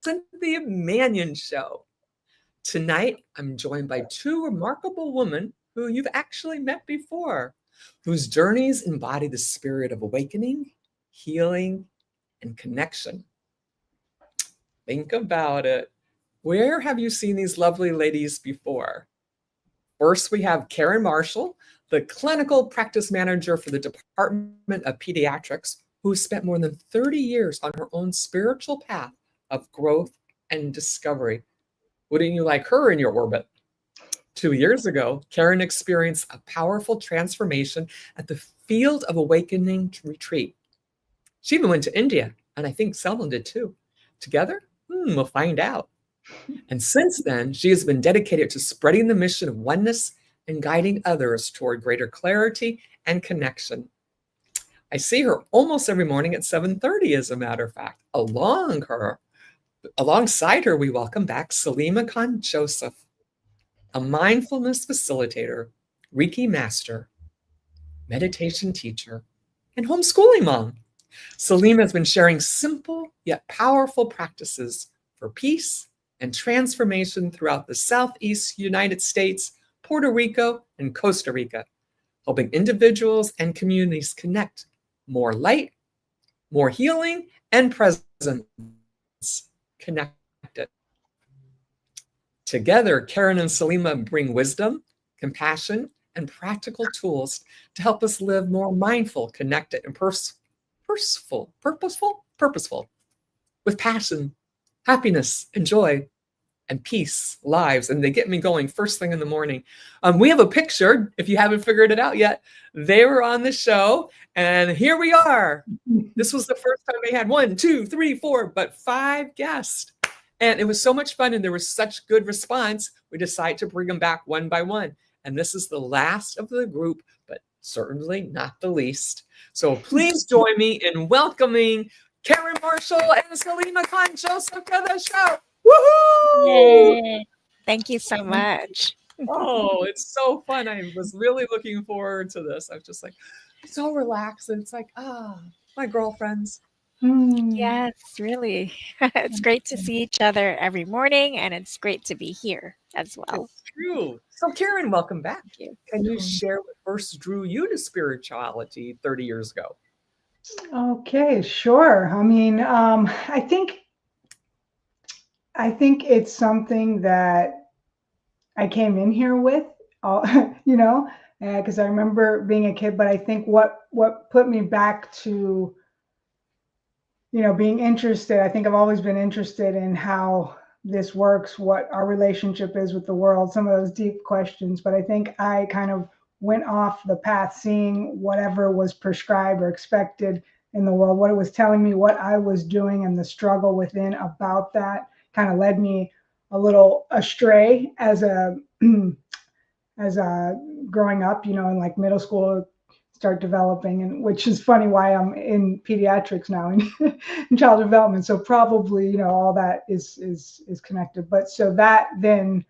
Cynthia Manion Show. Tonight, I'm joined by two remarkable women who you've actually met before, whose journeys embody the spirit of awakening, healing, and connection. Think about it. Where have you seen these lovely ladies before? First, we have Karen Marshall, the clinical practice manager for the Department of Pediatrics, who spent more than 30 years on her own spiritual path of growth and discovery. Wouldn't you like her in your orbit? 2 years ago, Karen experienced a powerful transformation at the Field of Awakening retreat. She even went to India, and I think Selma did too. Together? We'll find out. And since then, she has been dedicated to spreading the mission of oneness and guiding others toward greater clarity and connection. I see her almost every morning at 7:30, as a matter of fact. Alongside her, we welcome back Saleema Joseph, a mindfulness facilitator, Reiki master, meditation teacher, and homeschooling mom. Saleema has been sharing simple yet powerful practices for peace and transformation throughout the Southeast United States, Puerto Rico, and Costa Rica, helping individuals and communities connect more light, more healing, and presence connected. Together, Karen and Saleema bring wisdom, compassion, and practical tools to help us live more mindful, connected, and purposeful, with passion, happiness, and joy, and peace lives. And they get me going first thing in the morning. We have a picture, if you haven't figured it out yet. They were on the show, and here we are. This was the first time they had 1, 2, 3, 4, but 5 guests. And it was so much fun, and there was such good response. We decided to bring them back one by one. And this is the last of the group, but certainly not the least. So please join me in welcoming Karen Marshall and Saleema Joseph to the show. Woohoo! Yay. Thank you so much. Oh, it's so fun. I was really looking forward to this. I was just like so relaxed. And it's like, my girlfriends. Yes, really. It's great to see each other every morning, and it's great to be here as well. It's true. So Karen, welcome back. Thank you. Can you share what first drew you to spirituality 30 years ago? Okay, sure. I mean, I think it's something that I came in here with, because I remember being a kid, but I think what put me back to, being interested, I think I've always been interested in how this works, what our relationship is with the world, some of those deep questions. But I think I kind of went off the path, seeing whatever was prescribed or expected in the world, what it was telling me, what I was doing, and the struggle within about that kind of led me a little astray as a growing up, in like middle school, start developing, and which is funny why I'm in pediatrics now in child development. So probably, all that is connected. But so that then,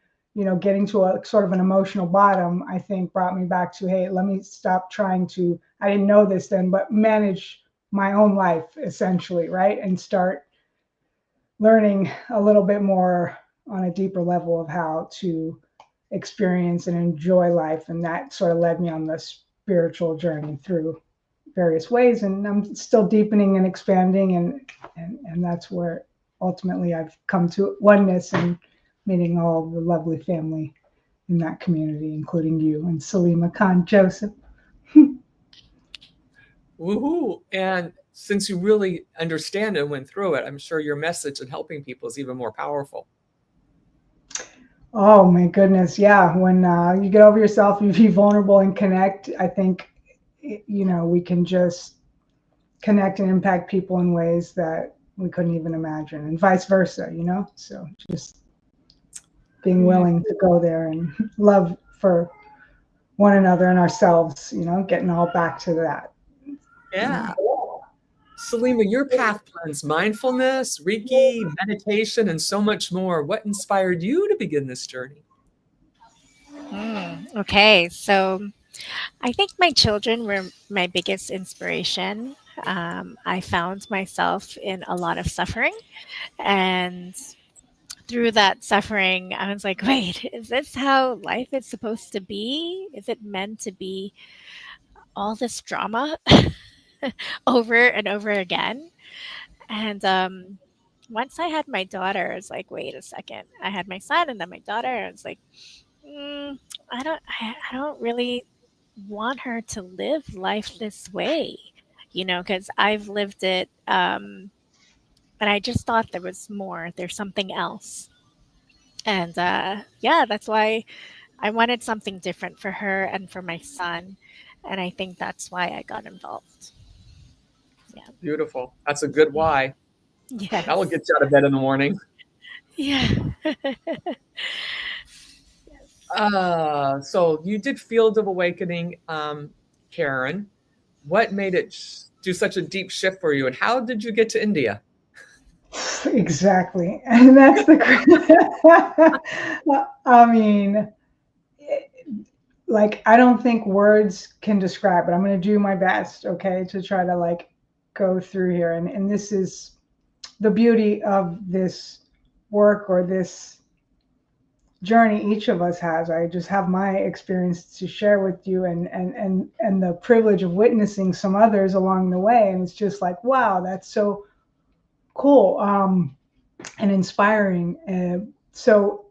getting to a sort of an emotional bottom, I think brought me back to, hey, let me stop trying to, I didn't know this then, but manage my own life essentially, right? And start learning a little bit more on a deeper level of how to experience and enjoy life. And that sort of led me on this spiritual journey through various ways, and I'm still deepening and expanding, and that's where ultimately I've come to oneness and meeting all the lovely family in that community, including you and Saleema Joseph. Woohoo! And since you really understand it and went through it, I'm sure your message in helping people is even more powerful. Oh my goodness. Yeah. When you get over yourself, you be vulnerable and connect, I think, we can just connect and impact people in ways that we couldn't even imagine, and vice versa, so just being willing to go there and love for one another and ourselves, getting all back to that. Yeah. Saleema, your path blends mindfulness, Reiki, meditation, and so much more. What inspired you to begin this journey? Okay, so I think my children were my biggest inspiration. I found myself in a lot of suffering, and through that suffering, I was like, wait, is this how life is supposed to be? Is it meant to be all this drama over and over again? And once I had my daughter, I was like, wait a second. I had my son and then my daughter. I was like, I don't really want her to live life this way, because I've lived it. And I just thought there was more. There's something else. And yeah, that's why I wanted something different for her and for my son. And I think that's why I got involved. Yeah. Beautiful. That's a good why. That will Yes. get you out of bed in the morning. Yeah. So you did Field of Awakening, Karen. What made it do such a deep shift for you, and how did you get to India? Exactly. And that's the, I mean, like, I don't think words can describe it. I'm going to do my best, okay, to try to like go through here. And this is the beauty of this work or this journey each of us has. I just have my experience to share with you, and the privilege of witnessing some others along the way. And it's just like, wow, that's so cool, and inspiring. So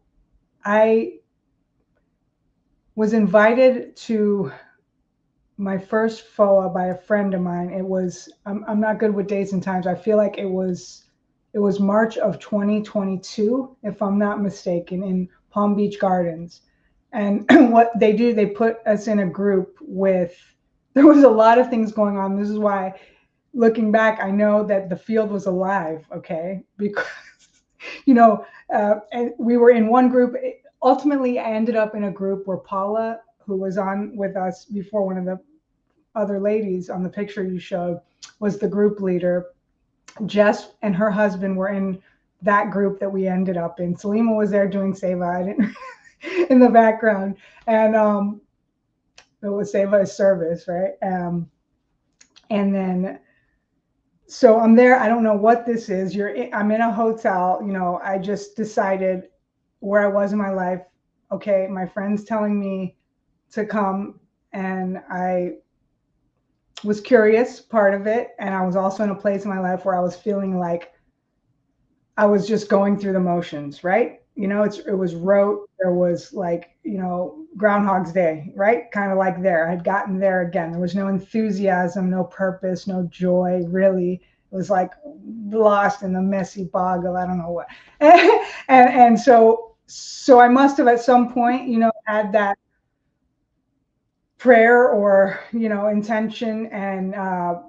I was invited to my first FOA by a friend of mine. It was, I'm not good with dates and times. I feel like it was March of 2022, if I'm not mistaken, in Palm Beach Gardens. And what they do, they put us in a group with, there was a lot of things going on. This is why, looking back, I know that the field was alive, okay? Because, and we were in one group. Ultimately, I ended up in a group where Paula, who was on with us before, one of the other ladies on the picture you showed, was the group leader. Jess and her husband were in that group that we ended up in. Saleema was there doing Seva. I didn't in the background, and it was Seva as service, right? And then, so I'm there. I don't know what this is. I'm in a hotel. I just decided where I was in my life. Okay, my friend's telling me to come, and I was curious, part of it. And I was also in a place in my life where I was feeling like I was just going through the motions, right? It was rote. There was like, Groundhog's Day, right? Kind of like there. I had gotten there again. There was no enthusiasm, no purpose, no joy, really. It was like lost in the messy bog of I don't know what. and so I must have at some point, had that prayer or intention. And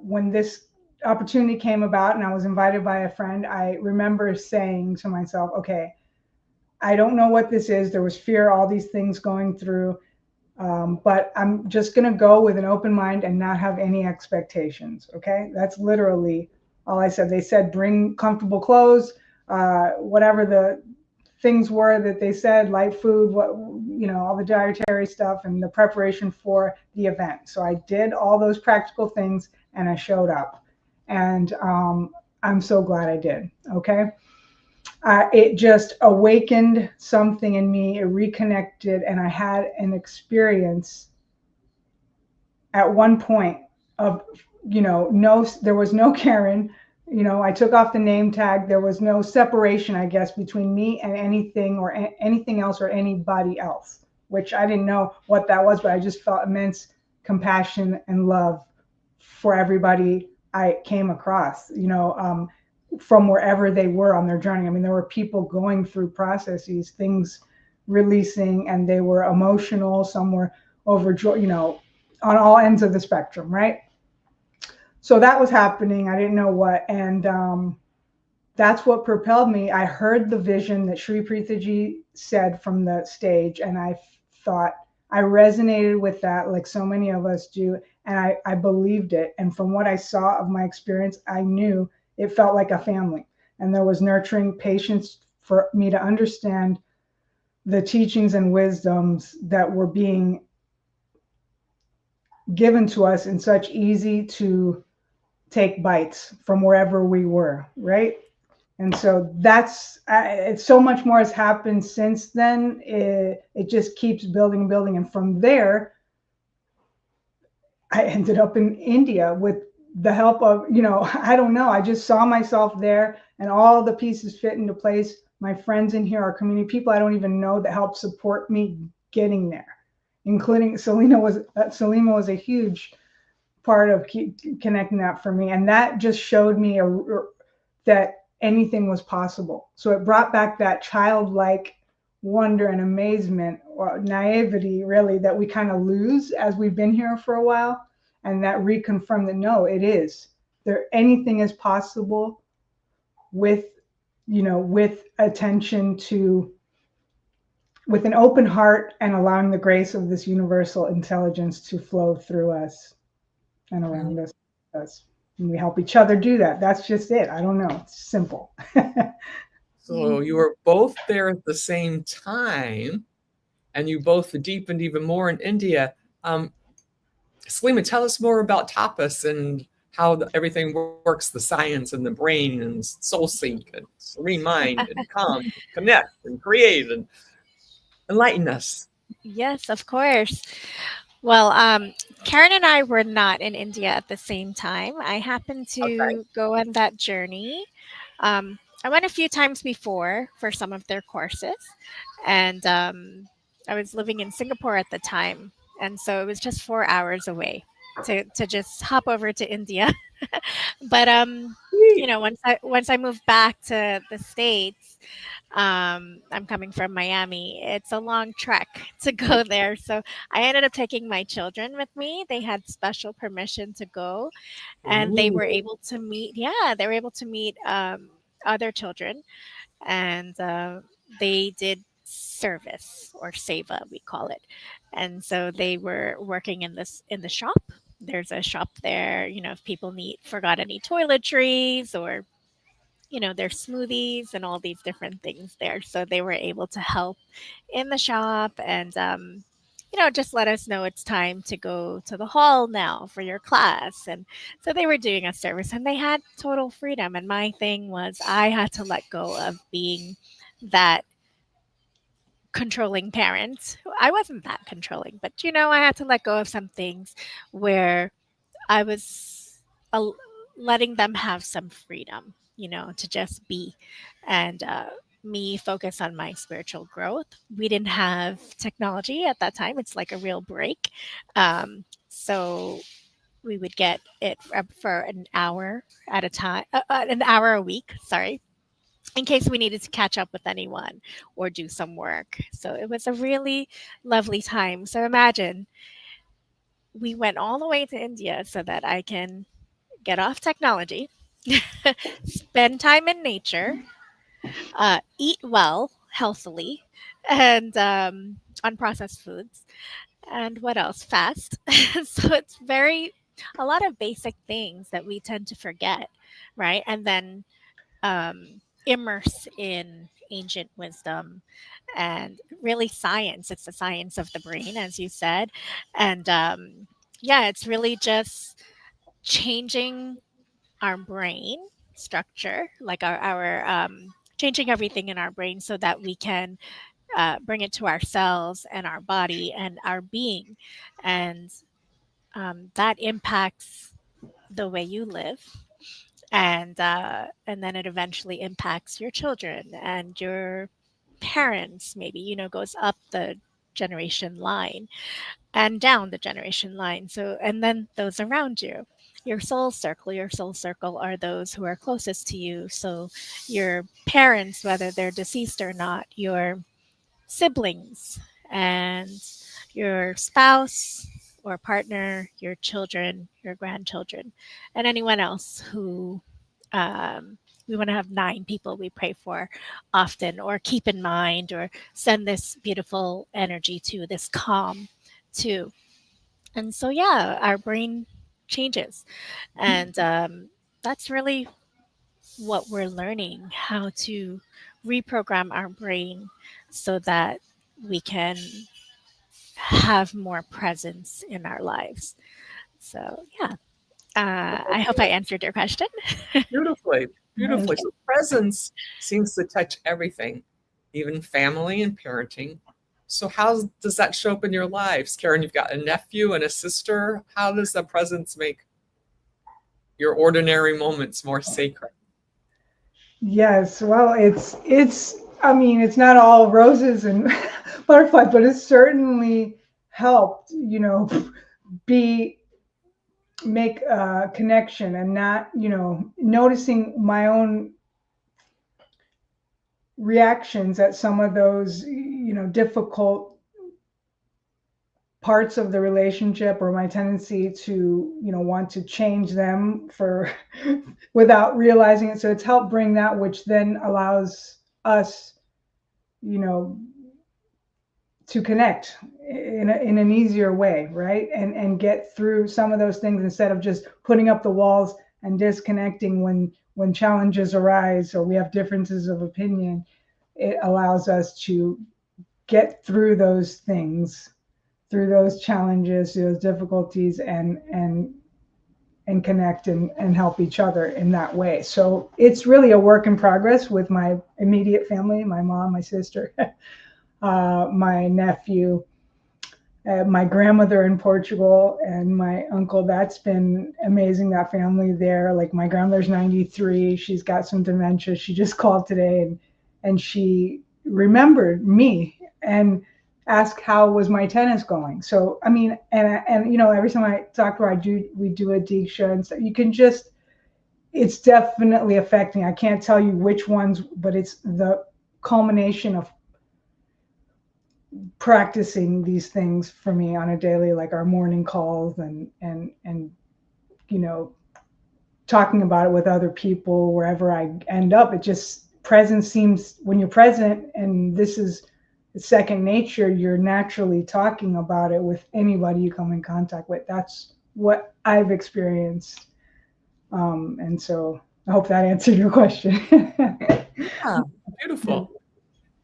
when this opportunity came about and I was invited by a friend, I remember saying to myself, okay, I don't know what this is. There was fear, all these things going through, but I'm just going to go with an open mind and not have any expectations. Okay, that's literally all I said. They said bring comfortable clothes, whatever the things were that they said, light food, all the dietary stuff and the preparation for the event. So I did all those practical things and I showed up, and I'm so glad I did. Okay. It just awakened something in me. It reconnected, and I had an experience at one point of, there was no Karen. I took off the name tag. There was no separation, I guess, between me and anything or anything else or anybody else, which I didn't know what that was, but I just felt immense compassion and love for everybody I came across, from wherever they were on their journey. I mean, there were people going through processes, things releasing, and they were emotional. Some were overjoyed, on all ends of the spectrum, right? So that was happening. I didn't know what. And that's what propelled me. I heard the vision that Shri Preethaji said from the stage, and I thought, I resonated with that like so many of us do. And I believed it. And from what I saw of my experience, I knew it felt like a family. And there was nurturing patience for me to understand the teachings and wisdoms that were being given to us in such easy to take bites from wherever we were, right? And so that's it's so much more has happened since then. It just keeps building and building, and from there, I ended up in India with the help of, I don't know. I just saw myself there, and all the pieces fit into place. My friends in here are community people I don't even know that helped support me getting there, including Saleema was a huge part of connecting that for me, and that just showed me that anything was possible. So it brought back that childlike wonder and amazement, or naivety, really, that we kind of lose as we've been here for a while, and that reconfirmed that no, it is there. Anything is possible with, with attention to, with an open heart, and allowing the grace of this universal intelligence to flow through us and around us. And we help each other do that. That's just it. I don't know. It's simple. So you were both there at the same time, and you both deepened even more in India. Saleema, tell us more about tapas and how everything works, the science and the brain and soul sync and serene mind and calm, connect and create and enlighten us. Yes, of course. Well, Karen and I were not in India at the same time. I happened Okay. to go on that journey. I went a few times before for some of their courses, and I was living in Singapore at the time, and so it was just 4 hours away to just hop over to India. But Sweet. once I moved back to the States, I'm coming from Miami. It's a long trek to go there. So I ended up taking my children with me. They had special permission to go, and they were Ooh. able to meet, yeah, they were able to meet other children. And they did service, or seva, we call it. And so they were working in the shop. There's a shop there, if people forgot any toiletries, or their smoothies and all these different things there. So they were able to help in the shop, and just let us know it's time to go to the hall now for your class. And so they were doing a service, and they had total freedom. And my thing was, I had to let go of being that controlling parent. I wasn't that controlling, but I had to let go of some things where I was uh, letting them have some freedom, to just be, and me focus on my spiritual growth. We didn't have technology at that time. It's like a real break. So we would get it for an hour at a time, an hour a week, sorry, in case we needed to catch up with anyone or do some work. So it was a really lovely time. So imagine we went all the way to India so that I can get off technology, spend time in nature, eat well, healthily, and unprocessed foods. And what else? Fast. So it's a lot of basic things that we tend to forget, right? And then immerse in ancient wisdom and really science. It's the science of the brain, as you said. And yeah, it's really just changing our brain structure, like our changing everything in our brain so that we can bring it to our cells and our body and our being. And that impacts the way you live, and then it eventually impacts your children and your parents, maybe, goes up the generation line and down the generation line. So, and then those around you, your soul circle are those who are closest to you. So your parents, whether they're deceased or not, your siblings, and your spouse or partner, your children, your grandchildren, and anyone else who we want to have 9 people we pray for often, or keep in mind, or send this beautiful energy to, this calm to. And so, yeah, our brain changes. And that's really what we're learning, how to reprogram our brain so that we can have more presence in our lives. So, yeah. I hope I answered your question. Beautifully, beautifully. Right. So presence seems to touch everything, even family and parenting. So how does that show up in your lives? Karen, you've got a nephew and a sister. How does the presence make your ordinary moments more sacred? Yes, well, it's I mean, it's not all roses and butterflies, but it's certainly helped, be make a connection and not, noticing my own reactions at some of those, difficult parts of the relationship, or my tendency to, want to change them for without realizing it. So it's helped bring that, which then allows us, you know, to connect in an easier way, right? And get through some of those things instead of just putting up the walls and disconnecting when challenges arise or we have differences of opinion. It allows us to get through those things, through those challenges, through those difficulties, and connect and help each other in that way. So it's really a work in progress with my immediate family, my mom, my sister, my nephew, my grandmother in Portugal, and my uncle. That's been amazing, that family there. Like, my grandmother's 93. She's got some dementia. She just called today, and she remembered me and asked how was my tennis going. So, I mean, and every time I talk to her, we do a diksha and stuff. You can just, it's definitely affecting. I can't tell you which ones, but it's the culmination of practicing these things for me on a daily, like our morning calls and talking about it with other people wherever I end up. It just, presence seems, when you're present and this is second nature, you're naturally talking about it with anybody you come in contact with. That's what I've experienced. And so I hope that answered your question. Yeah, beautiful.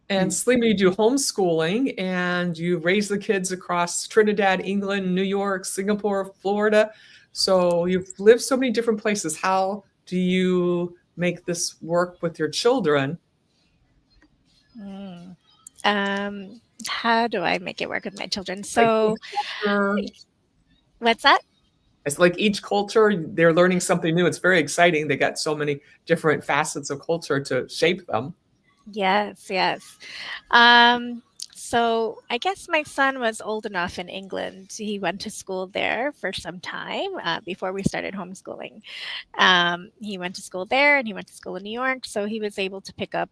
And Saleema, you do homeschooling and you raise the kids across Trinidad, England, New York, Singapore, Florida. So you've lived so many different places. How do you make this work with your children? Mm. How do I make it work with my children? Like So, each culture, what's that? it's like each culture, they're learning something new. It's very exciting. They got so many different facets of culture to shape them. Yes, yes. Um, so I guess my son was old enough in England. He went to school there for some time before we started homeschooling. He went to school there and he went to school in New York. So he was able to pick up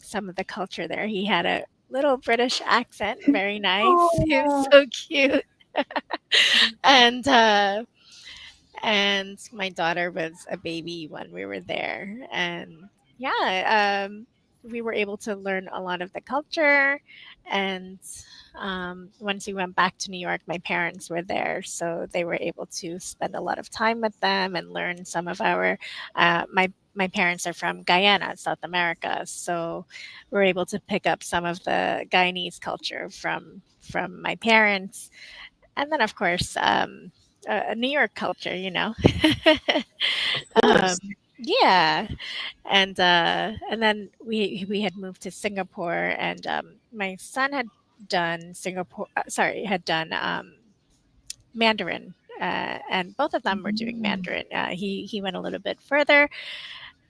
some of the culture there. He had a little British accent, very nice. He was Oh, so cute. and and my daughter was a baby when we were there, and yeah, we were able to learn a lot of the culture. And once we went back to New York, my parents were there, so they were able to spend a lot of time with them and learn some of our my parents are from Guyana, South America, so we're able to pick up some of the Guyanese culture from my parents. And then, of course, New York culture, Of um, course. yeah. And then we had moved to Singapore, and my son had done Mandarin, and both of them were doing Mandarin. He went a little bit further.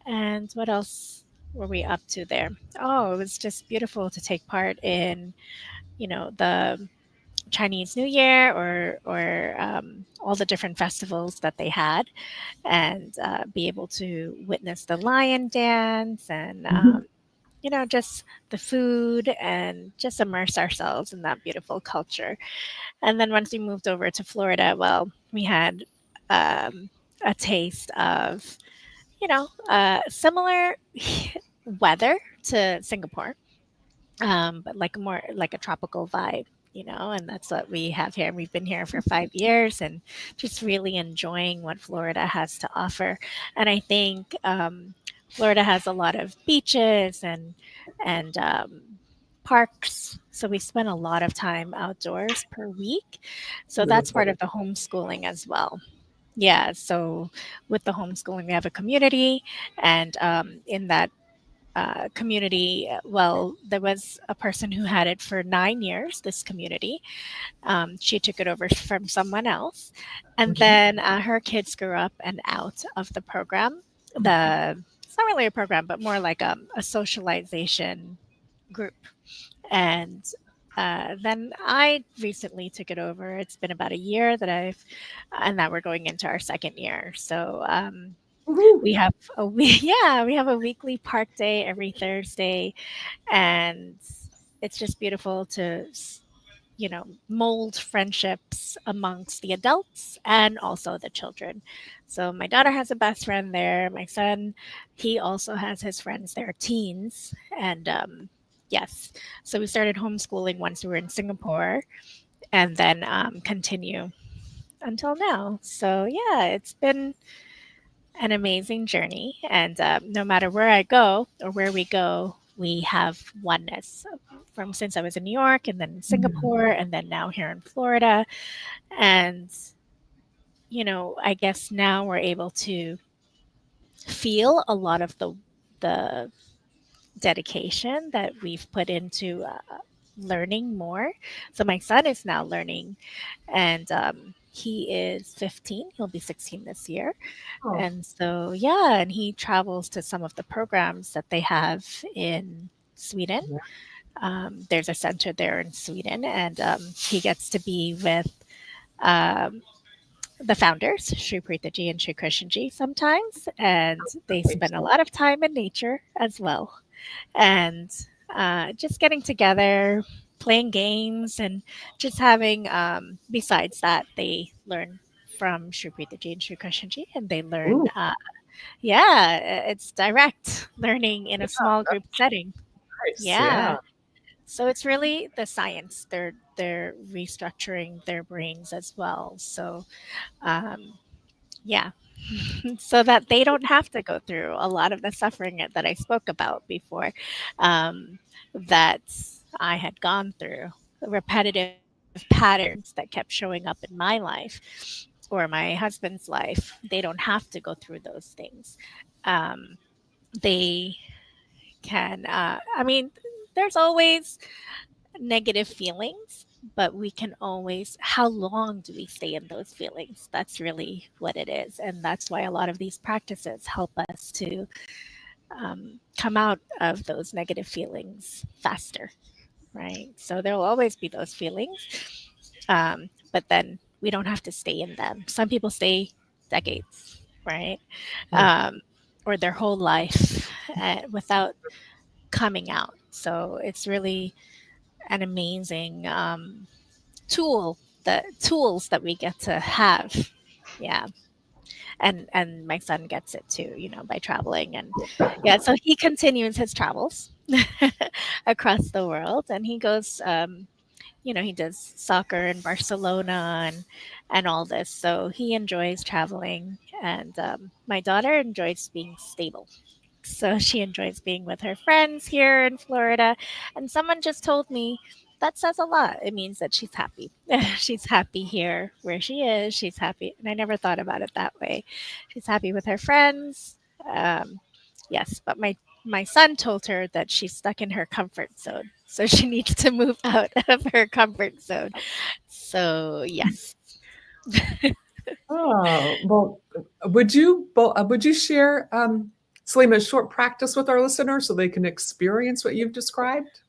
And what else were we up to there? Oh, it was just beautiful to take part in, the Chinese New Year, or all the different festivals that they had, and be able to witness the lion dance, and just the food, and just immerse ourselves in that beautiful culture. And then once we moved over to Florida, well, we had um, a taste of similar weather to Singapore, but like more like a tropical vibe, and that's what we have here. We've been here for 5 years and just really enjoying what Florida has to offer. And I think Florida has a lot of beaches and parks. So we spend a lot of time outdoors per week. So that's part Beautiful. of the homeschooling as well. Yeah, so with the homeschooling, we have a community, and in that community, well, there was a person who had it for 9 years, this community. She took it over from someone else. And Mhm. then her kids grew up and out of the program. It's not really a program, but more like a socialization group. And then I recently took it over. It's been about a year and now we're going into our second year. So Woohoo. we have yeah, we have a weekly park day every Thursday, and it's just beautiful to mold friendships amongst the adults and also the children. So my daughter has a best friend there. My son, he also has his friends there, teens, and yes. So we started homeschooling once we were in Singapore, and then continue until now. So yeah, it's been an amazing journey. And no matter where I go or where we go, we have oneness. From since I was in New York and then in Mm. Singapore and then now here in Florida. And, I guess now we're able to feel a lot of the dedication that we've put into learning more. So my son is now learning, and he is 15. He'll be 16 this year. Oh, And so, yeah, and he travels to some of the programs that they have in Sweden. yeah. There's a center there in Sweden, and he gets to be with um, the founders, Shri Preethaji and Shri Krishnji, sometimes, and they Nice. spend a lot of time in nature as well. And just getting together, playing games, and just having, besides that, they learn from Shri Preethaji and Shri Krishnji, and they learn Ooh, yeah, it's direct learning in a yeah, small that's group setting. nice. Yeah. Yeah. So it's really the science. They're restructuring their brains as well. So yeah. So that they don't have to go through a lot of the suffering that I spoke about before, that I had gone through, repetitive patterns that kept showing up in my life or my husband's life. They don't have to go through those things. Um, they can, I mean, there's always negative feelings, but we can always, how long do we stay in those feelings? That's really what it is. And that's why a lot of these practices help us to come out of those negative feelings faster, right? So there will always be those feelings, but then we don't have to stay in them. Some people stay decades, right? Mm. Um, or their whole life without coming out. So it's really an amazing tools that we get to have. Yeah. And my son gets it too, by traveling. And yeah, so he continues his travels across the world, and he goes, he does soccer in Barcelona and all this. So he enjoys traveling, and my daughter enjoys being stable. So she enjoys being with her friends here in Florida. And someone just told me that says a lot. It means that she's happy. She's happy here where she is. She's happy. And I never thought about it that way. She's happy with her friends. Um, yes, but my son told her that she's stuck in her comfort zone. So she needs to move out of her comfort zone. So, yes. Oh, well, would you share, Saleema, a short practice with our listeners so they can experience what you've described?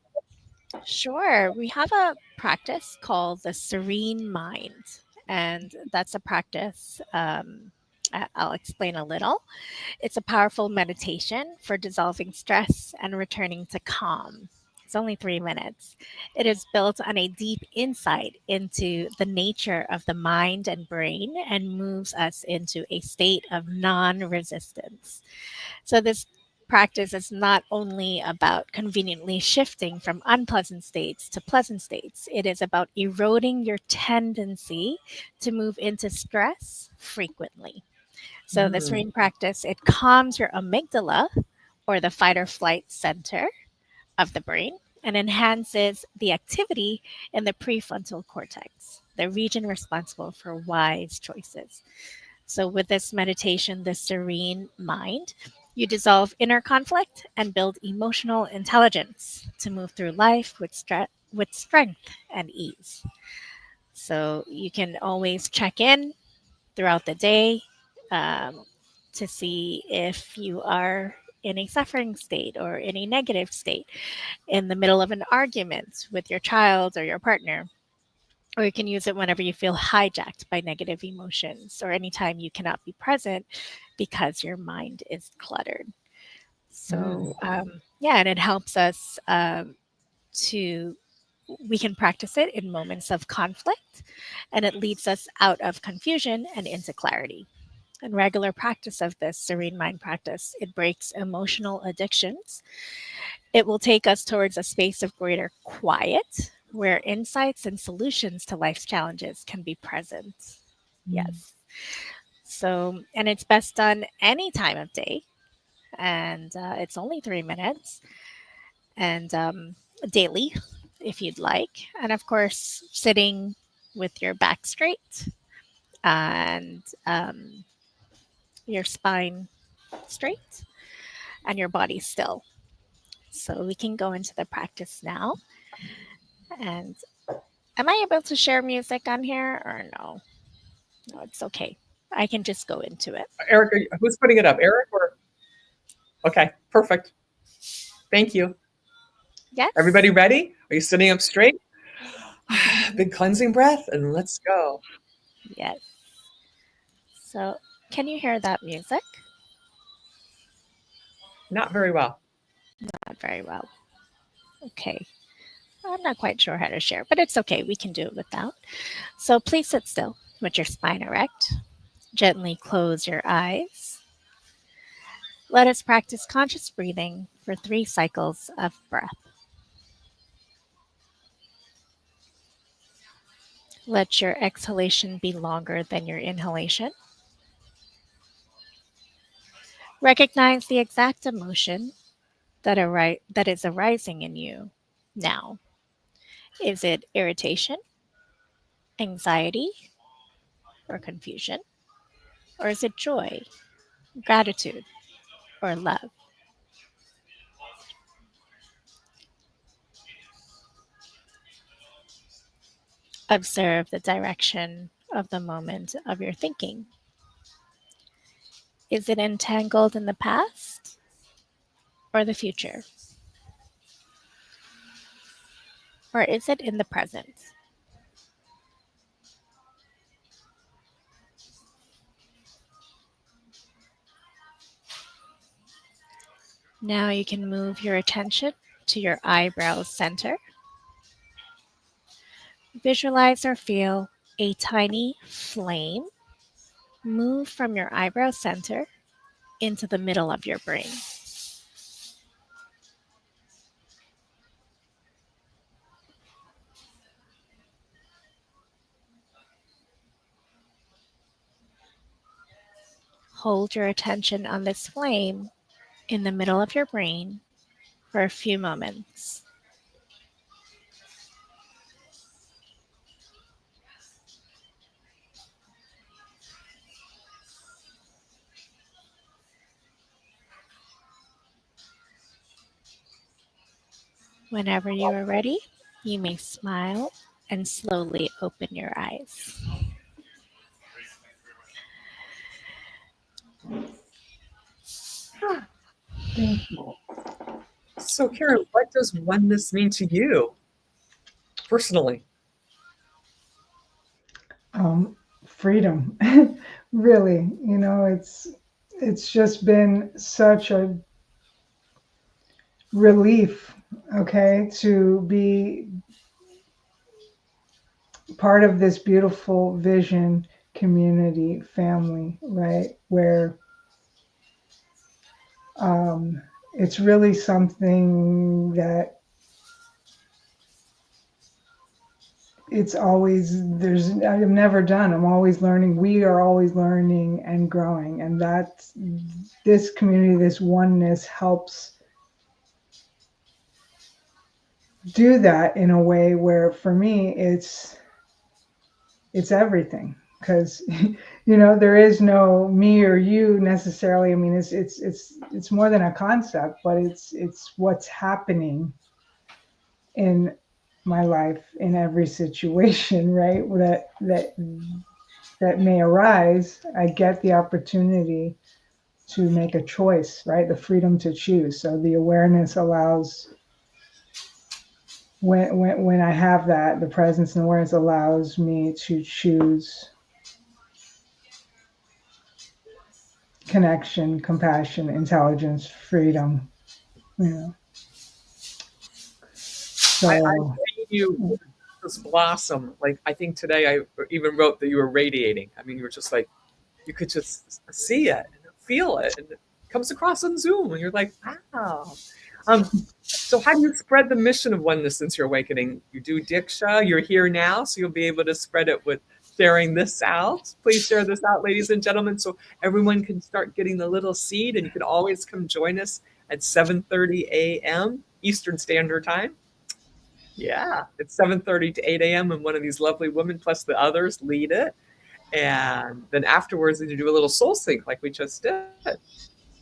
Sure. We have a practice called the serene mind, and that's a practice. I'll explain a little. It's a powerful meditation for dissolving stress and returning to calm. It's only 3 minutes. It is built on a deep insight into the nature of the mind and brain and moves us into a state of non resistance. So, this practice is not only about conveniently shifting from unpleasant states to pleasant states, it is about eroding your tendency to move into stress frequently. So, this Mm. rain practice, it calms your amygdala or the fight or flight center of the brain and enhances the activity in the prefrontal cortex, the region responsible for wise choices. So with this meditation, the serene mind, you dissolve inner conflict and build emotional intelligence to move through life with strength and ease. So you can always check in throughout the day um, to see if you are in a suffering state or in a negative state in the middle of an argument with your child or your partner. Or you can use it whenever you feel hijacked by negative emotions or anytime you cannot be present because your mind is cluttered. So, yeah, and it helps us to, we can practice it in moments of conflict, and it leads us out of confusion and into clarity. And regular practice of this serene mind practice, it breaks emotional addictions. It will take us towards a space of greater quiet where insights and solutions to life's challenges can be present. Yes. So, and it's best done any time of day. And it's only 3 minutes and daily if you'd like. And of course, sitting with your back straight and your spine straight and your body still. So we can go into the practice now. And am I able to share music on here or no? No, it's okay. I can just go into it. Eric, who's putting it up? Eric or? Okay, perfect. Thank you. Yes. Everybody ready? Are you sitting up straight? Big cleansing breath and let's go. Yes. So can you hear that music? Not very well. Not very well. Okay. I'm not quite sure how to share, but it's okay. We can do it without. So please sit still with your spine erect. Gently close your eyes. Let us practice conscious breathing for 3 cycles of breath. Let your exhalation be longer than your inhalation. Recognize the exact emotion that is arising in you now. Is it irritation, anxiety, or confusion? Or is it joy, gratitude, or love? Observe the direction of the moment of your thinking. Is it entangled in the past or the future? Or is it in the present? Now you can move your attention to your eyebrow center. Visualize or feel a tiny flame move from your eyebrow center into the middle of your brain. Hold your attention on this flame in the middle of your brain for a few moments. Whenever you are ready, you may smile and slowly open your eyes. Thank you. So Karen, what does oneness mean to you personally? Freedom. Really, it's just been such a relief, okay, to be part of this beautiful vision community family, right? Where it's really something that it's always I'm never done. I'm always learning. We are always learning and growing, and that's this community, this oneness helps do that in a way where for me it's everything. because there is no me or you necessarily. I mean, it's more than a concept, but it's what's happening in my life in every situation, right? That may arise. I get the opportunity to make a choice, right? The freedom to choose. So the awareness allows, when I have that, the presence and awareness allows me to choose connection, compassion, intelligence, freedom. You know. I've So seen you just blossom. Like, I think today I even wrote that you were radiating. I mean, you were just like, you could just see it and feel it, and it comes across on Zoom, and you're like, wow. So how do you spread the mission of oneness since your awakening? You do Diksha, you're here now, so you'll be able to spread it with sharing this out. Please share this out, ladies and gentlemen, so everyone can start getting the little seed, and you can always come join us at 7:30 a.m. Eastern Standard Time. Yeah, it's 7:30 to 8 a.m. and one of these lovely women plus the others lead it. And then afterwards, you do a little soul sync like we just did.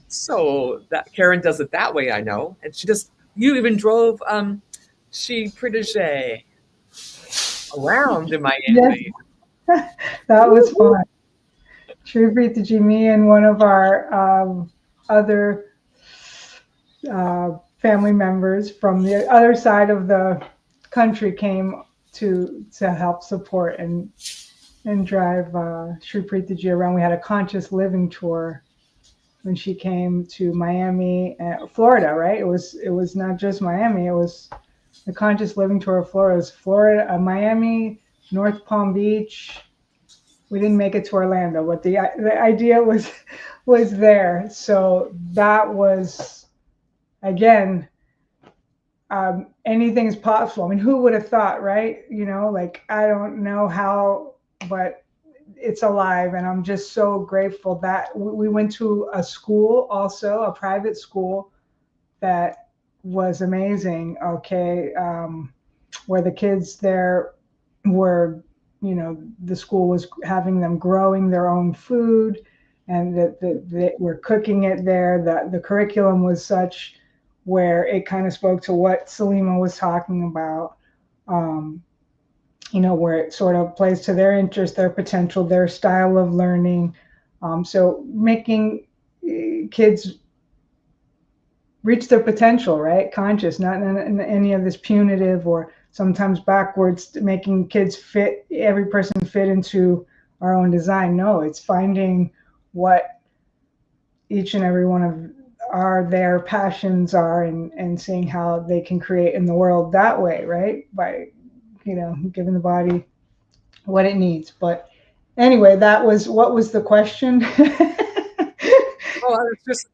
So that Karen does it that way, I know. And you even drove She Protege around in Miami. yes, that was fun. Shri Preeti, me and one of our other family members from the other side of the country came to help support and drive Shri Preeti around. We had a conscious living tour when she came to Miami, Florida, right? It was not just Miami. It was the conscious living tour of Florida. It was Florida, Miami, North Palm Beach. We didn't make it to Orlando, but the idea was there. So that was, again, anything is possible. I mean, who would have thought, right? Like, I don't know how, but it's alive, and I'm just so grateful that we went to a school, also a private school, that was amazing. Okay, where the kids there were, the school was having them growing their own food, and that they were cooking it there. The curriculum was such where it kind of spoke to what Saleema was talking about. Where it sort of plays to their interest, their potential, their style of learning. So making kids reach their potential, right? Conscious, not in any of this punitive or sometimes backwards, making kids every person fit into our own design. No, it's finding what each and every one of their passions are, and seeing how they can create in the world that way, right? By giving the body what it needs. But anyway, what was the question? Oh, it's just,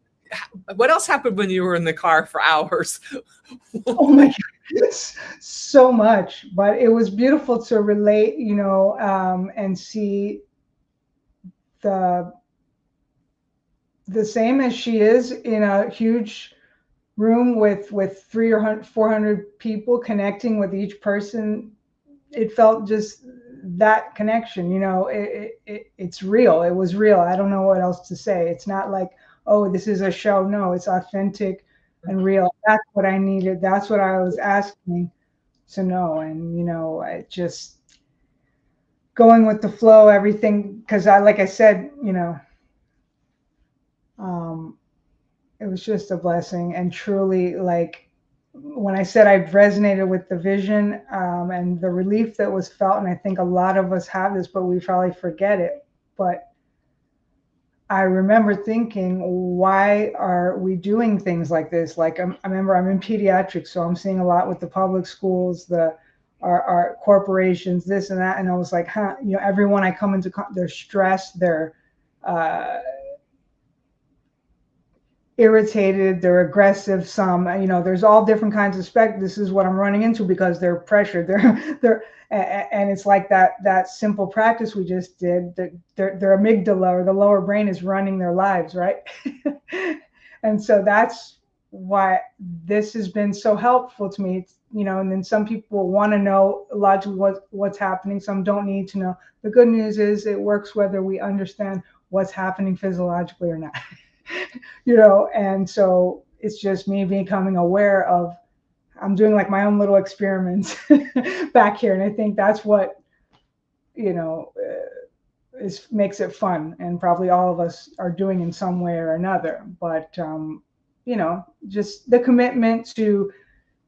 what else happened when you were in the car for hours? Oh my goodness, so much. But it was beautiful to relate, and see the same as she is in a huge room with 300 or 400 people, connecting with each person. It felt just that connection, it's real. It was real. I don't know what else to say. It's not like, oh, this is a show. No, it's authentic and real. That's what I needed. That's what I was asking to know. And, I just going with the flow, everything, because like I said, it was just a blessing. And truly, like, when I said I resonated with the vision, and the relief that was felt, and I think a lot of us have this, but we probably forget it. But I remember thinking, why are we doing things like this? Like, I remember I'm in pediatrics, so I'm seeing a lot with the public schools, our corporations, this and that. And I was like, everyone I come into, they're stressed, they're irritated, they're aggressive. Some, there's all different kinds of this is what I'm running into, because they're pressured. And it's like that simple practice we just did, that their amygdala, or the lower brain, is running their lives, right? And so that's why this has been so helpful to me, and then some people want to know logically what's happening. Some don't need to know. The good news is it works whether we understand what's happening physiologically or not. And so it's just me becoming aware of, I'm doing like my own little experiments back here. And I think that's what, makes it fun, and probably all of us are doing in some way or another. But, just the commitment to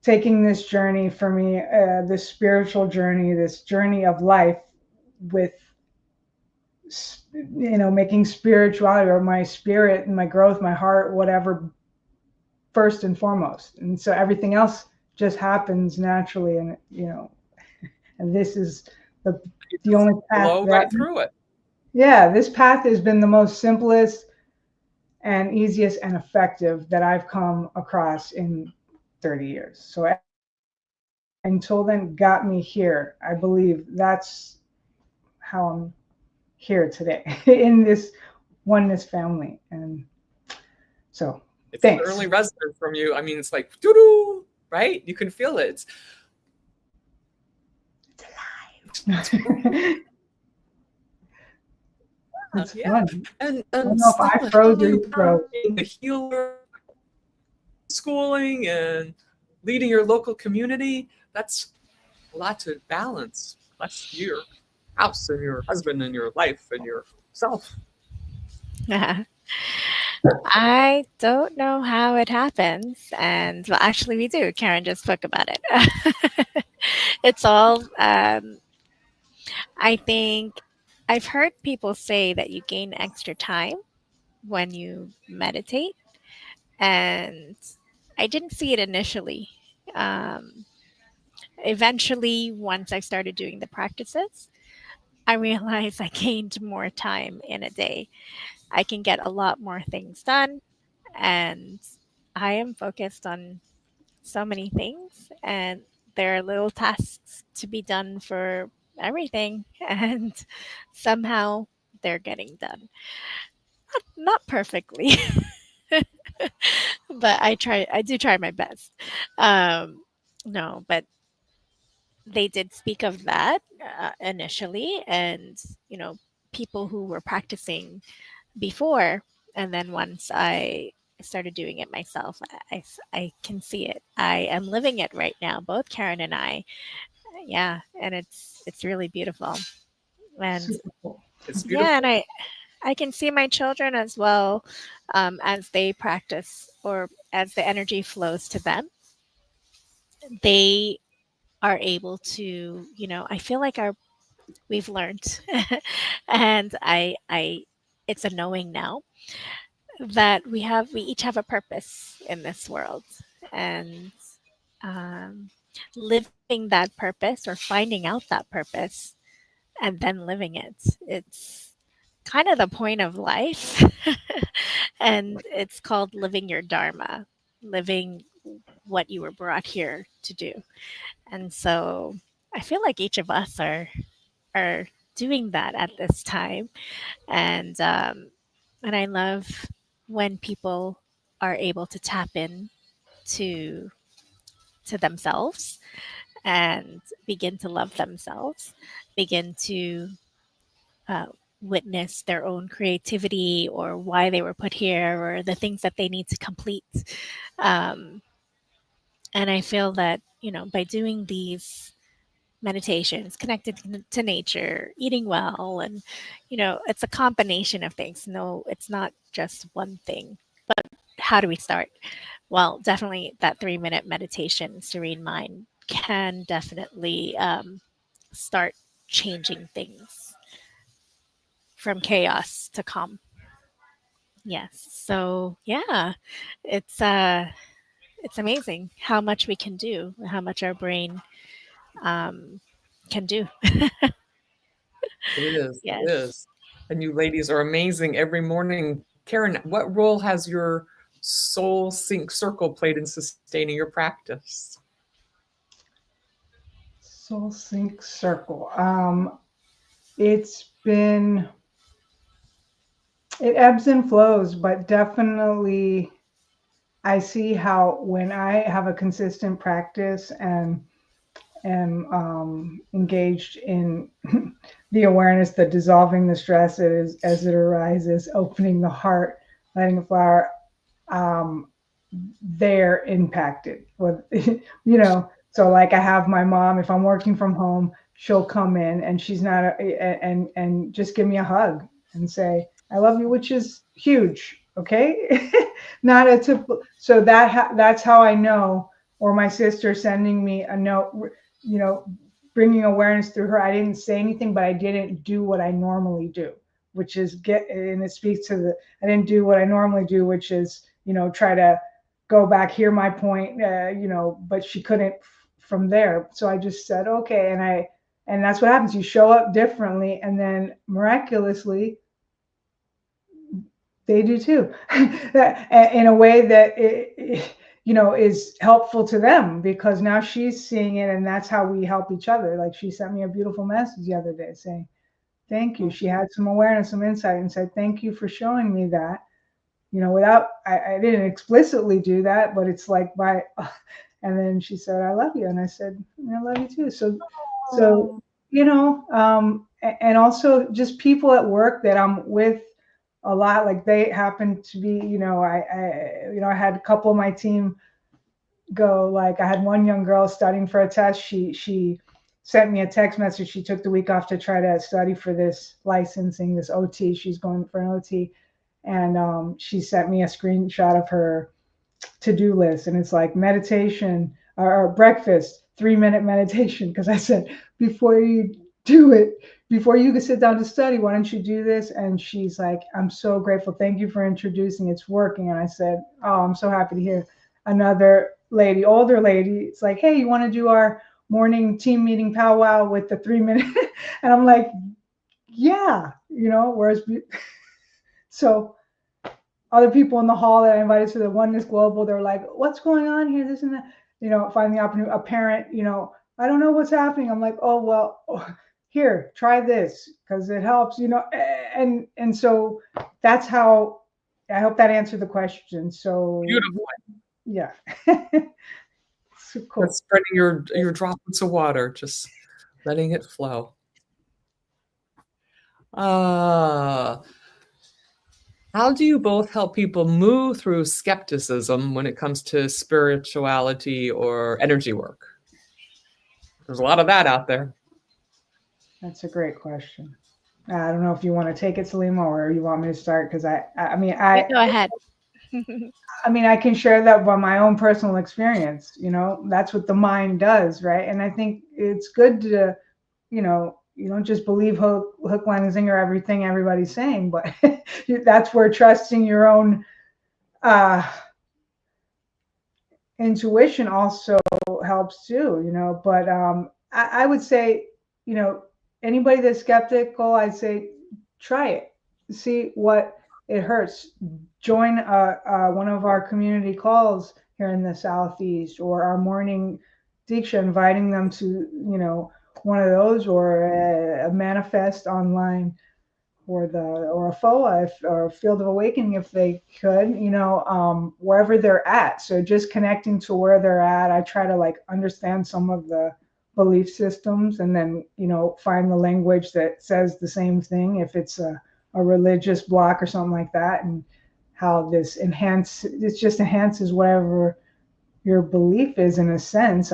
taking this journey for me, this spiritual journey, this journey of life with, making spirituality or my spirit and my growth, my heart, whatever, first and foremost. And so everything else just happens naturally. And, and this is the only path Flow right through it. Yeah, this path has been the most simplest and easiest and effective that I've come across in 30 years. So until then got me here. I believe that's how I'm here today in this oneness family. And so it's thanks. An early resident from you. I mean, it's like doo-doo, right? You can feel it. It's alive. It's fun. And I don't know if I froze or you froze. The healer, schooling, and leading your local community, that's a lot to balance. That's your house and your husband and your life and yourself. I don't know how it happens. And well, actually we do. Karen just spoke about it. It's all, I think I've heard people say that you gain extra time when you meditate. And I didn't see it initially. Eventually, once I started doing the practices, I realized I gained more time in a day. I can get a lot more things done, and I am focused on so many things, and there are little tasks to be done for everything, and somehow they're getting done. Not perfectly, but I do try my best. No, but they did speak of that initially, and people who were practicing before, and then once I started doing it myself, I can see it. I am living it right now, both Karen and I. Yeah, and it's really beautiful. And Cool. It's beautiful. yeah, and I can see my children as well, as they practice, or as the energy flows to them, they are able to, I feel like we've learned and I it's a knowing now that we each have a purpose in this world, and um, living that purpose, or finding out that purpose and then living it, it's kind of the point of life. And it's called living your dharma, living what you were brought here to do. And so I feel like each of us are doing that at this time. And I love when people are able to tap in to themselves and begin to love themselves, begin to uh, witness their own creativity, or why they were put here, or the things that they need to complete. Um, and I feel that, by doing these meditations, connected to nature, eating well, and, it's a combination of things. No, it's not just one thing. But how do we start? Well, definitely that 3-minute meditation, serene mind, can definitely start changing things from chaos to calm. Yes. So yeah, it's amazing how much we can do, how much our brain can do. It is. Yes. It is. And you ladies are amazing every morning. Karen, what role has your soul sync circle played in sustaining your practice? Soul Sync Circle. It ebbs and flows, but definitely I see how when I have a consistent practice and am engaged in the awareness that dissolving the stress as it arises, opening the heart, letting the flower, um, they're impacted with, so like I have my mom, if I'm working from home, she'll come in and she's not, and just give me a hug and say, I love you, which is huge. Okay. Not a typical, so that's how I know, or my sister sending me a note, you know, bringing awareness through her. I didn't say anything, but I didn't do what I normally do, which is and it speaks to I didn't do what I normally do, which is, try to go back, hear my point, but she couldn't from there. So I just said, okay. And that's what happens. You show up differently, and then miraculously, they do too, in a way that is helpful to them, because now she's seeing it, and that's how we help each other. Like, she sent me a beautiful message the other day saying, thank you. She had some awareness, some insight, and said, thank you for showing me that. Without, I didn't explicitly do that, but it's like and then she said, I love you. And I said, I love you too. So, and also just people at work that I'm with a lot, like they happen to be, I had a couple of my team go, like I had one young girl studying for a test. She sent me a text message. She took the week off to try to study for this licensing, this OT. She's going for an OT. And she sent me a screenshot of her to-do list, and it's like meditation or breakfast, 3-minute meditation. Because I said, before you do it, before you can sit down to study, why don't you do this? And she's like, I'm so grateful. Thank you for introducing. It's working. And I said, oh, I'm so happy to hear. Another lady, older lady, it's like, hey, you want to do our morning team meeting powwow with the 3-minute? And I'm like, yeah, whereas so other people in the hall that I invited to the Oneness Global, they're like, what's going on here? This and that, find the opportunity. A parent, I don't know what's happening. I'm like, oh, well, here, try this because it helps, and so that's how, I hope that answered the question. So Beautiful. Yeah. So cool. That's spreading your droplets of water, just letting it flow. How do you both help people move through skepticism when it comes to spirituality or energy work? There's a lot of that out there. That's a great question. I don't know if you want to take it, Saleema, or you want me to start, because I go ahead. I can share that by my own personal experience. That's what the mind does, right? And I think it's good to, you don't just believe hook, line, and sinker everything everybody's saying, but that's where trusting your own intuition also helps too, But I would say, anybody that's skeptical, I'd say try it, see what it hurts. Join one of our community calls here in the Southeast, or our morning Diksha, inviting them to, one of those, or a manifest online, or a FOA, or a field of awakening, if they could, wherever they're at. So just connecting to where they're at. I try to understand some of the belief systems, and then, find the language that says the same thing, if it's a religious block or something like that, and how it just enhances whatever your belief is, in a sense.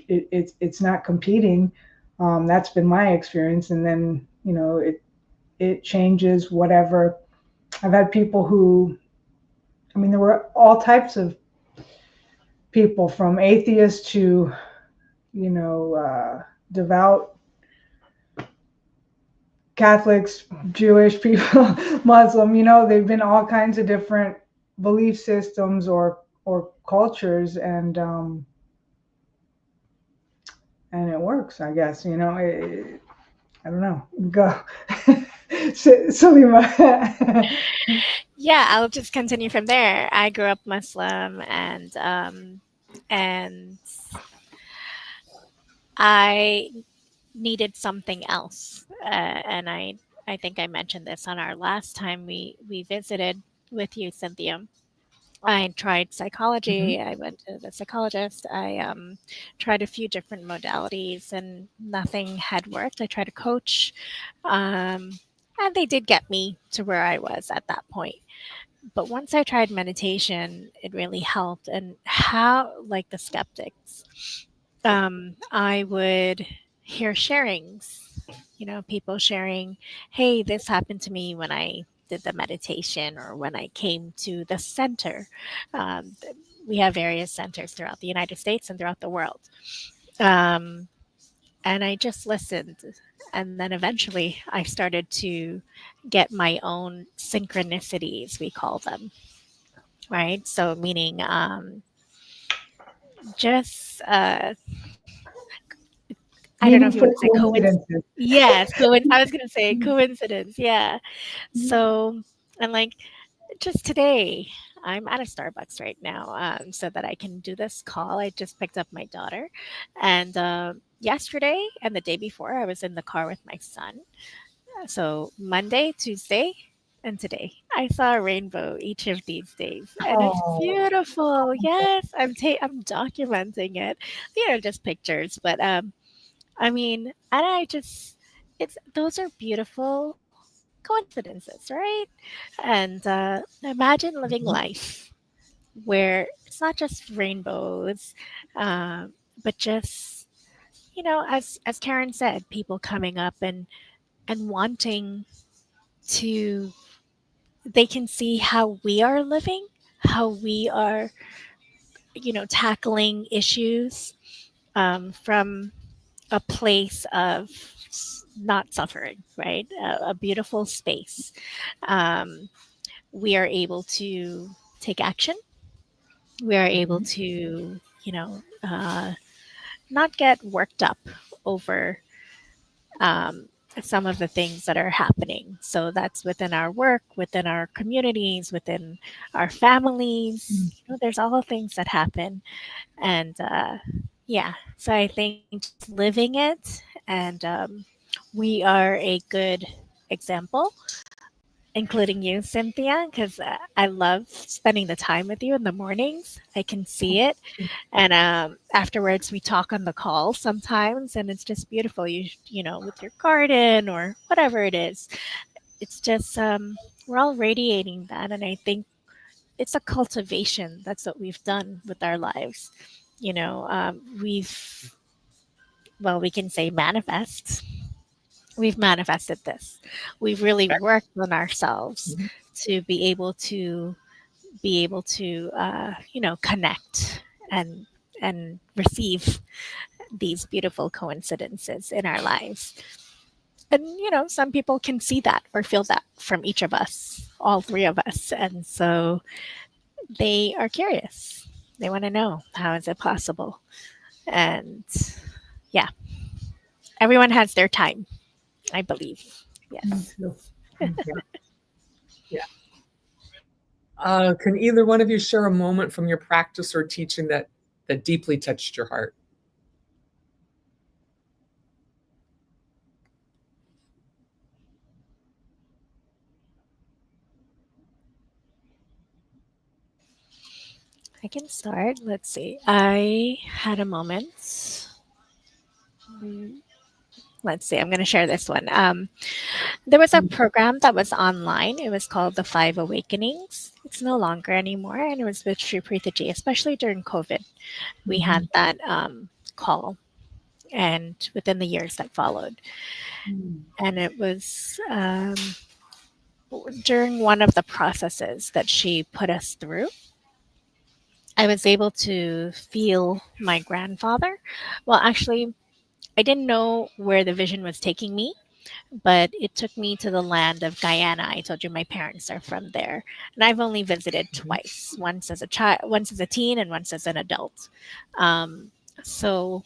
It's not competing. That's been my experience. And then, it changes whatever. I've had people who, there were all types of people, from atheists to, devout Catholics, Jewish people, Muslim, they've been all kinds of different belief systems or cultures, and it works, I guess. I don't know. Go. Saleema. Yeah, I'll just continue from there. I grew up Muslim, and I needed something else, and I think I mentioned this on our last time we visited with you, Cynthia. I tried Mhm. psychology. I went to the psychologist. I tried a few different modalities, and nothing had worked. I tried a coach, and they did get me to where I was at that point. But once I tried meditation, it really helped. And how, like the skeptics, I would hear sharings, people sharing, hey, this happened to me when I did the meditation or when I came to the center. Um, th- we have various centers throughout the United States and throughout the world. Um, and I just listened. And then eventually I started to get my own synchronicities, we call them, right? So, meaning just I don't know if you want to Meaningful say coincidence. coincidences. Yes, I was gonna say coincidence. Yeah. So, and like just today, I'm at a Starbucks right now, so that I can do this call. I just picked up my daughter, and yesterday and the day before, I was in the car with my son. So Monday, Tuesday, and today, I saw a rainbow each of these days, and it's Oh, beautiful. Yes, I'm documenting it. Just pictures, but I mean, and I just, it's those are beautiful coincidences, right? And imagine living Mhm. life where it's not just rainbows, but just as Karen said, people coming up and wanting to, they can see how we are living, how we are, tackling issues from a place of not suffering, right? A beautiful space. Um, we are able to take action. We are able Mhm. to, not get worked up over um, some of the things that are happening. So that's within our work, within our communities, within our families. There's all the things that happen. And yeah, so I think just living it, and we are a good example, including you, Cynthia, because I love spending the time with you in the mornings. I can see it. And afterwards, we talk on the call sometimes, and it's just beautiful. With your garden or whatever it is, it's just we're all radiating that, and I think it's a cultivation. That's what we've done with our lives. We've, well, we can say manifest. We've manifested this. We've really worked on ourselves Mhm. to be able to connect and receive these beautiful coincidences in our lives. And some people can see that or feel that from each of us, all three of us, and so they are curious. They want to know, how is it possible? And yeah, everyone has their time, I believe. me Yes. too. Yeah. Yeah. Can either one of you share a moment from your practice or teaching that deeply touched your heart? I can start. Let's see. I had a moment. Mm, Let's see. I'm going to share this one. There was a program that was online. It was called the Five Awakenings. It's no longer anymore, and it was with Sri Preethaji, especially during COVID. We Mhm. had that call, and within the years that followed, and it was during one of the processes that she put us through. I was able to feel my grandfather. Well, actually, I didn't know where the vision was taking me, but it took me to the land of Guyana. I told you my parents are from there, and I've only visited Mhm. twice. Once as a child, once as a teen, and once as an adult. Um, so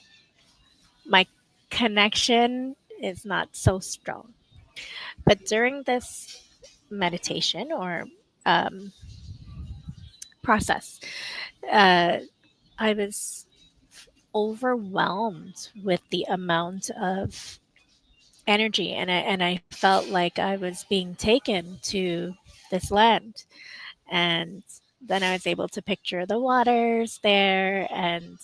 my connection is not so strong. But during this meditation or um, process, uh, I was overwhelmed with the amount of energy, and I felt like I was being taken to this land, and then I was able to picture the waters there and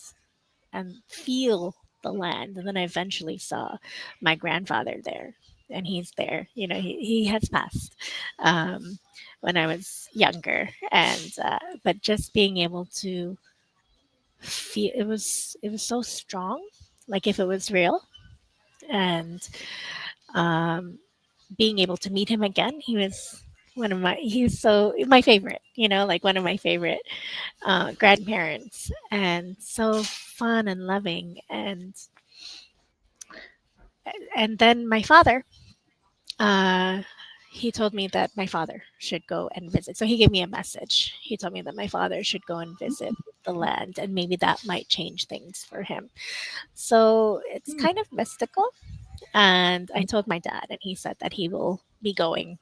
feel the land. And then I eventually saw my grandfather there, and he's there. He has passed um, when I was younger, and but just being able to feel it was so strong, like if it was real, and um, being able to meet him again, he's so my favorite, like one of my favorite grandparents, and so fun and loving. And then my father, uh, he told me that my father should go and visit. So he gave me a message. He told me that my father should go and visit the land, and maybe that might change things for him. So it's kind of mystical. And I told my dad, and he said that he will be going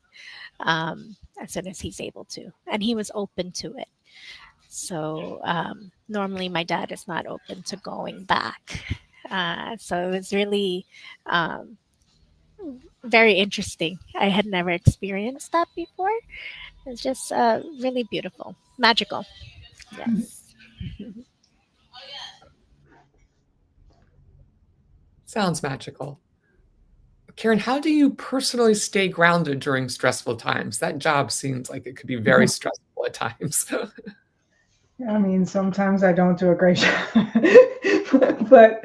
as soon as he's able to. And he was open to it. So normally my dad is not open to going back. So it was really very interesting. I had never experienced that before. It's just really beautiful, magical. Yes. Sounds magical. Karen, how do you personally stay grounded during stressful times? That job seems like it could be very stressful at times. I mean, sometimes I don't do a great job, but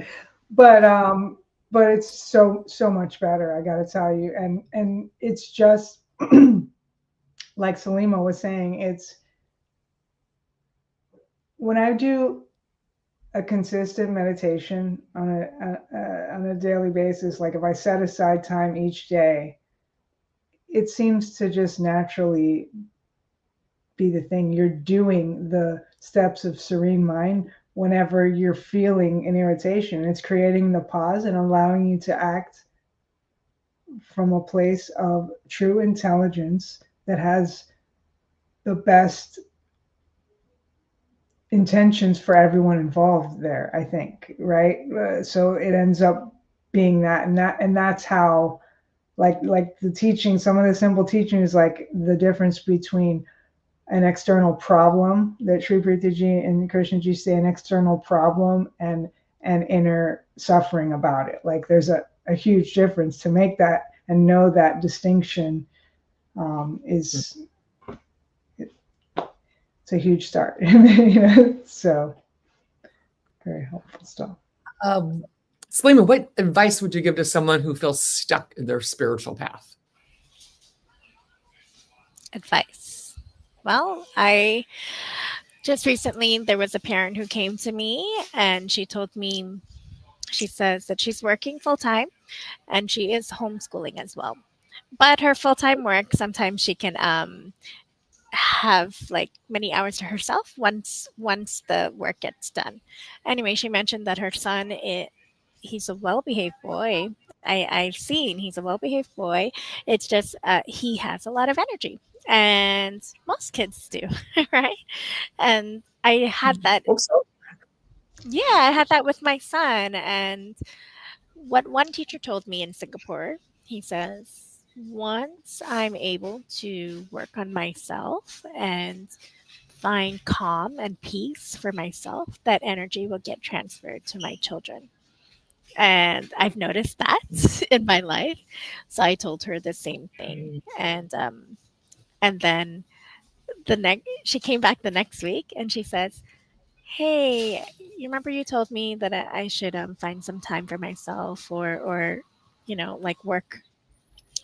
but um but it's so much better, I got to tell you. And it's just like Saleema was saying, it's when I do a consistent meditation on a daily basis, like if I set aside time each day, it seems to just naturally be the thing. You're doing the steps of serene mind whenever you're feeling an irritation. It's creating the pause and allowing you to act from a place of true intelligence that has the best intentions for everyone involved there, I think, right? So it ends up being that, and that's how, like the teaching, some of the simple teaching is like the difference between an external problem that Sri Prithiji and Krishnaji say, an external problem and an inner suffering about it. Like there's a huge difference. To make that and know that distinction is it's a huge start. So very helpful stuff. Saleema, what advice would you give to someone who feels stuck in their spiritual path? Advice. Well, I just recently, there was a parent who came to me and she told me, she says that she's working full time and she is homeschooling as well. But her full time work, sometimes she can have like many hours to herself once the work gets done. Anyway, she mentioned that her son, he's a well-behaved boy. I've seen he's a well-behaved boy. It's just he has a lot of energy, and most kids do, right? And I had that. Hope so. Yeah, I had that with my son. And what one teacher told me in Singapore, he says, once I'm able to work on myself and find calm and peace for myself, that energy will get transferred to my children. And I've noticed that in my life. So I told her the same thing. And then she came back the next week and she says, "Hey, you remember you told me that I should find some time for myself, or like work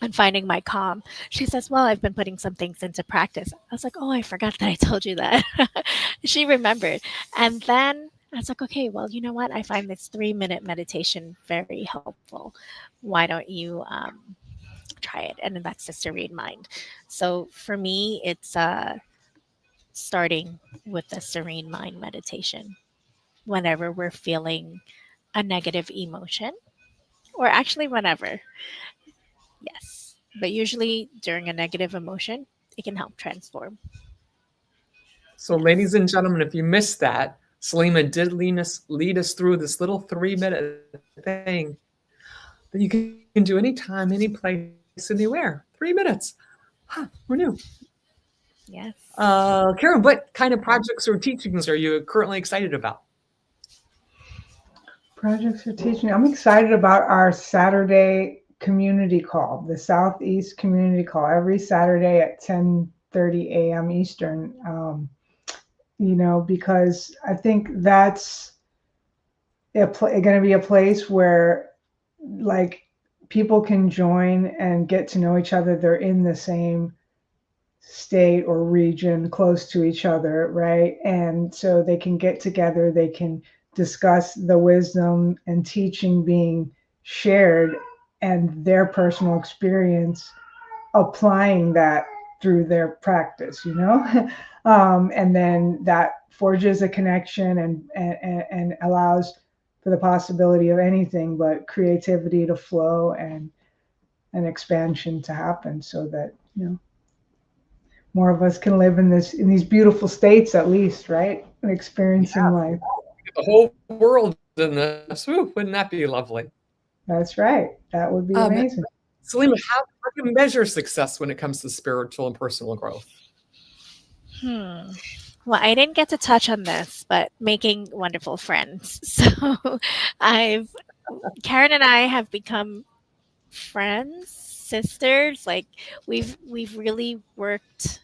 on finding my calm." She says, "Well, I've been putting some things into practice." I was like, "Oh, I forgot that I told you that." She remembered. And then I was like, "Okay, well, you know what? I find this 3-minute meditation very helpful. Why don't you try it?" And then that's the serene mind. So for me, it's starting with the serene mind meditation whenever we're feeling a negative emotion, or actually whenever. Yes. But usually during a negative emotion, it can help transform. So, ladies and gentlemen, if you missed that, Saleema did lead us through this little 3-minute thing that you can do anytime, any place, anywhere. 3 minutes. Huh, who knew? Yes. Karen, what kind of projects or teachings are you currently excited about? Projects for teaching. I'm excited about our Saturday community call, the Southeast community call, every Saturday at 10:30 a.m. Eastern. Because I think that's going to be a place where, like, people can join and get to know each other. They're in the same state or region close to each other, right? And so they can get together, they can discuss the wisdom and teaching being shared and their personal experience applying that through their practice, and then that forges a connection and allows for the possibility of anything but creativity to flow and an expansion to happen, so that more of us can live in these beautiful states, at least, right? And experiencing life. The whole world in this. Woo, wouldn't that be lovely? That's right. That would be amazing. Saleema, how do you measure success when it comes to spiritual and personal growth? Well, I didn't get to touch on this, but making wonderful friends. So Karen and I have become friends, sisters. Like we've really worked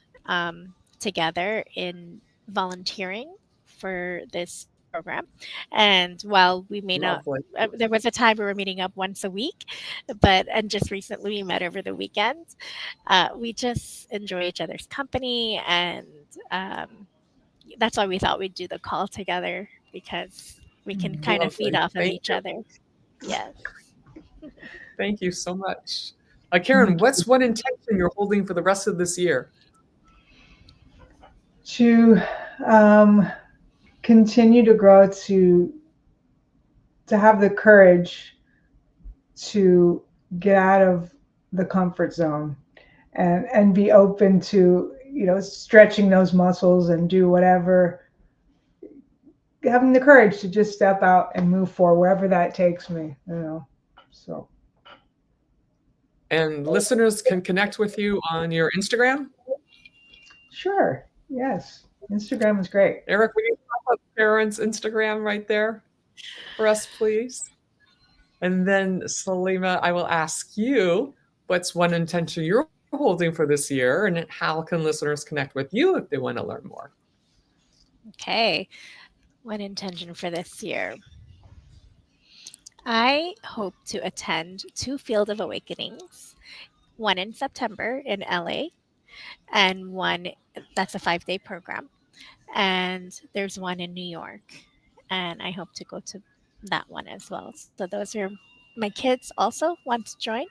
together in volunteering for this program. And while we may Lovely. not, there was a time we were meeting up once a week, and just recently we met over the weekend. We just enjoy each other's company, and that's why we thought we'd do the call together, because we can kind of feed off of each other. Yes. Thank you so much. Karen, what's one intention you're holding for the rest of this year? To continue to grow, to have the courage to get out of the comfort zone and be open to, stretching those muscles and do whatever, having the courage to just step out and move forward wherever that takes me, so. And listeners can connect with you on your Instagram? Sure. Yes. Instagram is great. Eric, will you pop up Karen's Instagram right there for us, please? And then, Saleema, I will ask you, what's one intention you're holding for this year, and how can listeners connect with you if they want to learn more? Okay. One intention for this year. I hope to attend 2 Field of Awakenings, one in September in LA, and one that's a 5-day program. And there's one in New York, and I hope to go to that one as well. So those are my kids also want to join,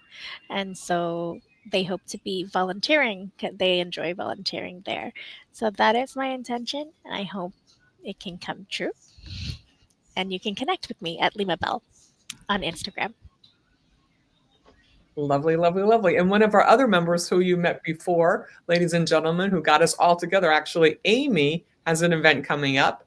and so they hope to be volunteering. They enjoy volunteering there. So that is my intention, and I hope it can come true. And you can connect with me at Lima Bell on Instagram. Lovely, lovely, lovely. And one of our other members who you met before, ladies and gentlemen, who got us all together, actually, Amy, has an event coming up,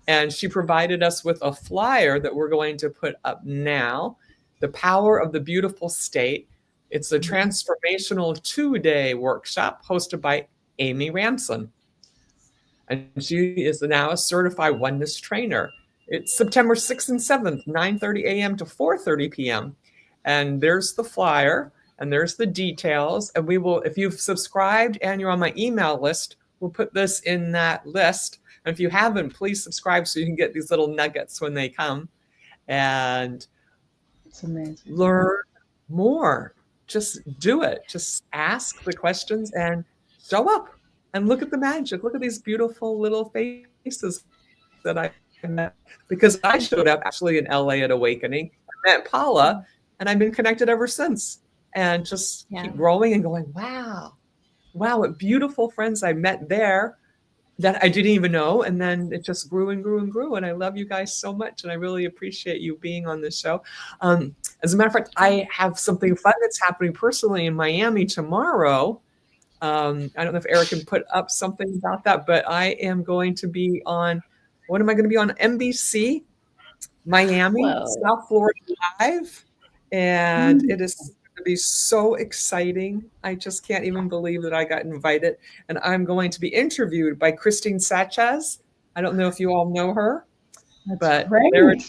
and she provided us with a flyer that we're going to put up now. The Power of the Beautiful State. It's a transformational 2-day workshop hosted by Amy Ranson. And she is now a certified oneness trainer. It's September 6th and 7th, 9:30 a.m. to 4:30 p.m. And there's the flyer, and there's the details. And we will, if you've subscribed and you're on my email list, we'll put this in that list. And if you haven't, please subscribe so you can get these little nuggets when they come. And it's amazing. Learn more. Just do it. Just ask the questions and show up and look at the magic. Look at these beautiful little faces that I met, because I showed up actually in LA at Awakening. I met Paula, and I've been connected ever since, and just keep growing and going, wow, what beautiful friends I met there that I didn't even know. And then it just grew and grew and grew. And I love you guys so much. And I really appreciate you being on this show. As a matter of fact, I have something fun that's happening personally in Miami tomorrow. I don't know if Eric can put up something about that, but I am going to be on, what am I going to be on? NBC, Miami, South Florida Live. And it is to be so exciting. I just can't even believe that I got invited. And I'm going to be interviewed by Christine Sanchez. I don't know if you all know her, That's but great. they're in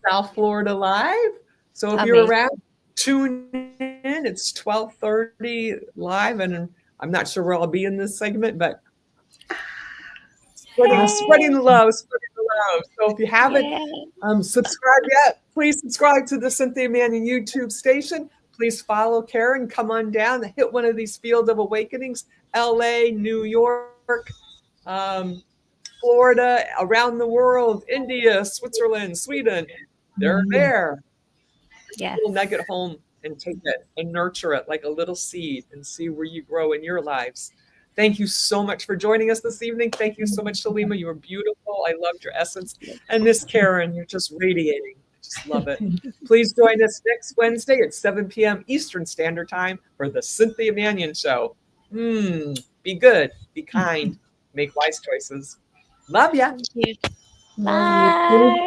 South Florida Live. So if you're Amazing. around, tune in. It's 12:30 live, and I'm not sure where I'll be in this segment, but spreading the love, spreading the love. So if you haven't subscribed yet, please subscribe to the Cynthia Manion YouTube station. Please follow Karen. Come on down and hit one of these Field of Awakenings, LA, New York, Florida, around the world, India, Switzerland, Sweden. They're there. Yes. Little nugget home and take it and nurture it like a little seed and see where you grow in your lives. Thank you so much for joining us this evening. Thank you so much, Saleema. You were beautiful. I loved your essence. And Miss Karen, you're just radiating. I just love it. Please join us next Wednesday at 7 p.m. Eastern Standard Time for the Cynthia Manion Show. Be good, be kind, make wise choices. Love ya. Thank you. Bye. Bye.